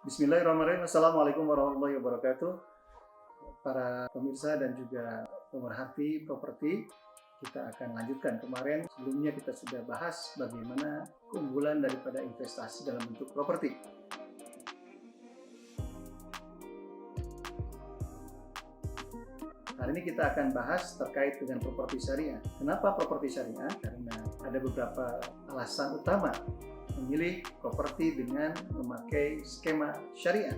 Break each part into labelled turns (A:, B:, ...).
A: Bismillahirrahmanirrahim. Assalamualaikum warahmatullahi wabarakatuh. Para pemirsa dan juga pemerhati properti, kita akan lanjutkan. Kemarin sebelumnya kita sudah bahas bagaimana keunggulan daripada investasi dalam bentuk properti. Hari ini kita akan bahas terkait dengan properti syariah. Kenapa properti syariah? Karena ada beberapa alasan utama memilih properti dengan memakai skema syariah.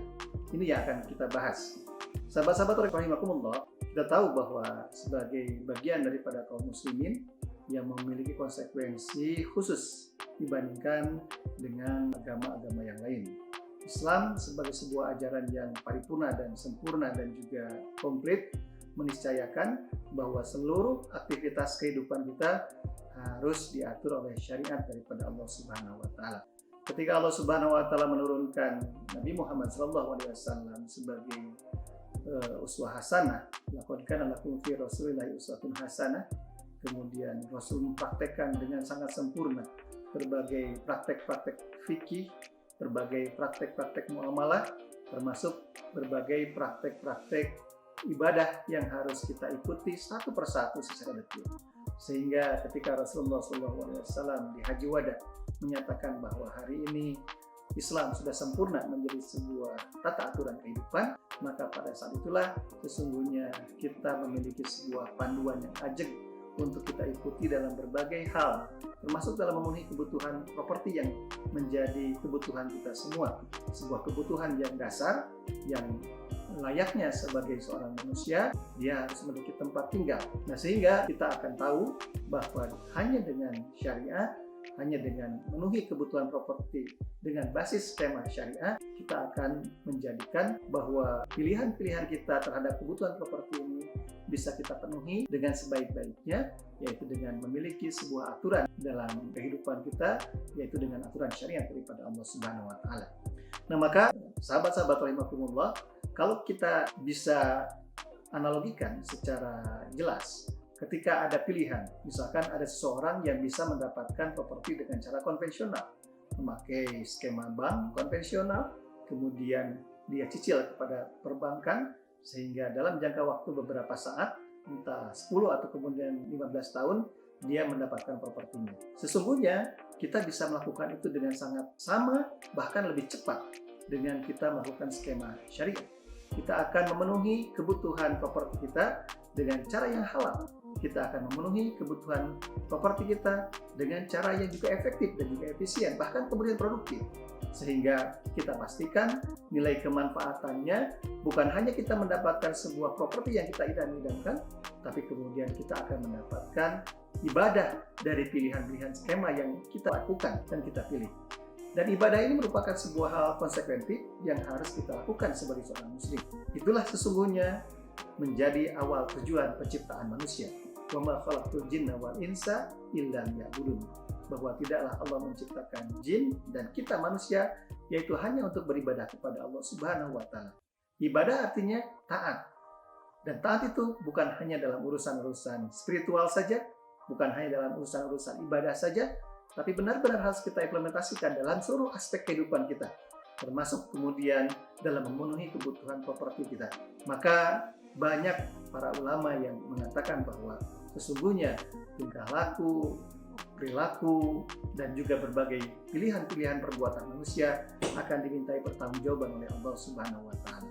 A: Ini yang akan kita bahas. Sahabat-sahabat rahimakumullah, kita tahu bahwa sebagai bagian daripada kaum muslimin yang memiliki konsekuensi khusus dibandingkan dengan agama-agama yang lain. Islam sebagai sebuah ajaran yang paripurna dan sempurna dan juga komplit meniscayakan bahwa seluruh aktivitas kehidupan kita harus diatur oleh syariat daripada Allah Subhanahu wa taala. Ketika Allah Subhanahu wa taala menurunkan Nabi Muhammad SAW sebagai uswah hasanah, laqad kana lakum fi Rasulillahi uswatun hasanah, kemudian Rasul mempraktekkan dengan sangat sempurna berbagai praktek-praktek fikih, berbagai praktek-praktek muamalah, termasuk berbagai praktek-praktek ibadah yang harus kita ikuti satu persatu secara detail. Sehingga ketika Rasulullah SAW di Haji Wada menyatakan bahwa hari ini Islam sudah sempurna menjadi sebuah tata aturan kehidupan, maka pada saat itulah sesungguhnya kita memiliki sebuah panduan yang ajeg untuk kita ikuti dalam berbagai hal, termasuk dalam memenuhi kebutuhan properti yang menjadi kebutuhan kita semua, sebuah kebutuhan yang dasar yang layaknya sebagai seorang manusia, dia harus memiliki tempat tinggal. Nah, sehingga kita akan tahu bahwa hanya dengan syariat, hanya dengan memenuhi kebutuhan properti dengan basis skema syariah, kita akan menjadikan bahwa pilihan-pilihan kita terhadap kebutuhan properti ini bisa kita penuhi dengan sebaik-baiknya, yaitu dengan memiliki sebuah aturan dalam kehidupan kita, yaitu dengan aturan syariat daripada Allah Subhanahu wa taala. Nah, maka sahabat-sahabat rahimakumullah, kalau kita bisa analogikan secara jelas, ketika ada pilihan, misalkan ada seseorang yang bisa mendapatkan properti dengan cara konvensional, memakai skema bank konvensional, kemudian dia cicil kepada perbankan, sehingga dalam jangka waktu beberapa saat, entah 10 atau kemudian 15 tahun, dia mendapatkan propertinya. Sesungguhnya kita bisa melakukan itu dengan sangat sama, bahkan lebih cepat dengan kita melakukan skema syariah. Kita akan memenuhi kebutuhan properti kita dengan cara yang halal. Kita akan memenuhi kebutuhan properti kita dengan cara yang juga efektif dan juga efisien, bahkan kemudian produktif. Sehingga kita pastikan nilai kemanfaatannya bukan hanya kita mendapatkan sebuah properti yang kita idam-idamkan, tapi kemudian kita akan mendapatkan ibadah dari pilihan-pilihan skema yang kita lakukan dan kita pilih. Dan ibadah ini merupakan sebuah hal konsekuensi yang harus kita lakukan sebagai seorang muslim. Itulah sesungguhnya menjadi awal tujuan penciptaan manusia. Wa ma khalaqtul jinna wal insa illa liya'budun. Bahwa tidaklah Allah menciptakan jin dan kita manusia yaitu hanya untuk beribadah kepada Allah Subhanahu wa taala. Ibadah artinya taat. Dan taat itu bukan hanya dalam urusan-urusan spiritual saja, bukan hanya dalam urusan-urusan ibadah saja, tapi benar-benar harus kita implementasikan dalam seluruh aspek kehidupan kita, termasuk kemudian dalam memenuhi kebutuhan properti kita. Maka banyak para ulama yang mengatakan bahwa sesungguhnya tingkah laku, perilaku, dan juga berbagai pilihan-pilihan perbuatan manusia akan dimintai pertanggungjawaban oleh Allah Subhanahu wa taala.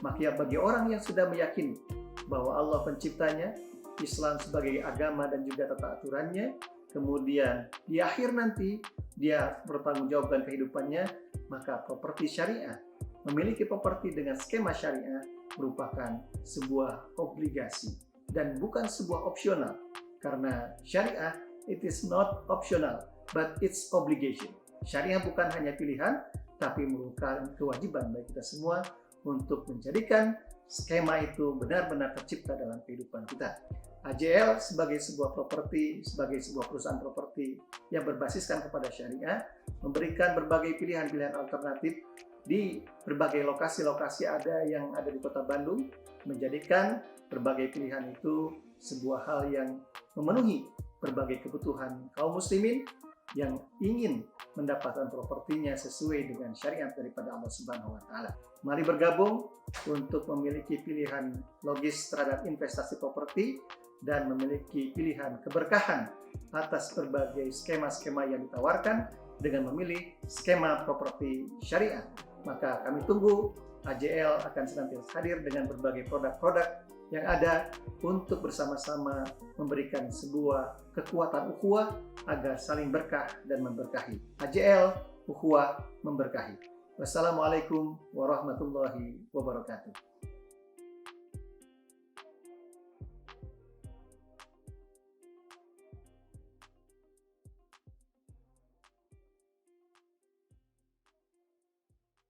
A: Maka bagi orang yang sudah meyakini bahwa Allah penciptanya, Islam sebagai agama dan juga tata aturannya, kemudian di akhir nanti dia bertanggungjawabkan kehidupannya, maka properti syariah, memiliki properti dengan skema syariah merupakan sebuah obligasi dan bukan sebuah opsional. Karena syariah, it is not optional, but it's obligation. Syariah bukan hanya pilihan, tapi merupakan kewajiban bagi kita semua untuk menjadikan skema itu benar-benar tercipta dalam kehidupan kita. AJL sebagai sebuah properti, sebagai sebuah perusahaan properti yang berbasiskan kepada syariah, memberikan berbagai pilihan-pilihan alternatif di berbagai lokasi-lokasi yang ada di Kota Bandung, menjadikan berbagai pilihan itu sebuah hal yang memenuhi berbagai kebutuhan kaum muslimin yang ingin mendapatkan propertinya sesuai dengan syariat daripada Allah Subhanahu wa taala. Mari bergabung untuk memiliki pilihan logis terhadap investasi properti dan memiliki pilihan keberkahan atas berbagai skema-skema yang ditawarkan dengan memilih skema properti syariah. Maka kami tunggu, AJL akan senantiasa hadir dengan berbagai produk-produk yang ada untuk bersama-sama memberikan sebuah kekuatan ukhuwah agar saling berkah dan memberkahi. AJL, ukhuwah memberkahi. Wassalamualaikum warahmatullahi wabarakatuh.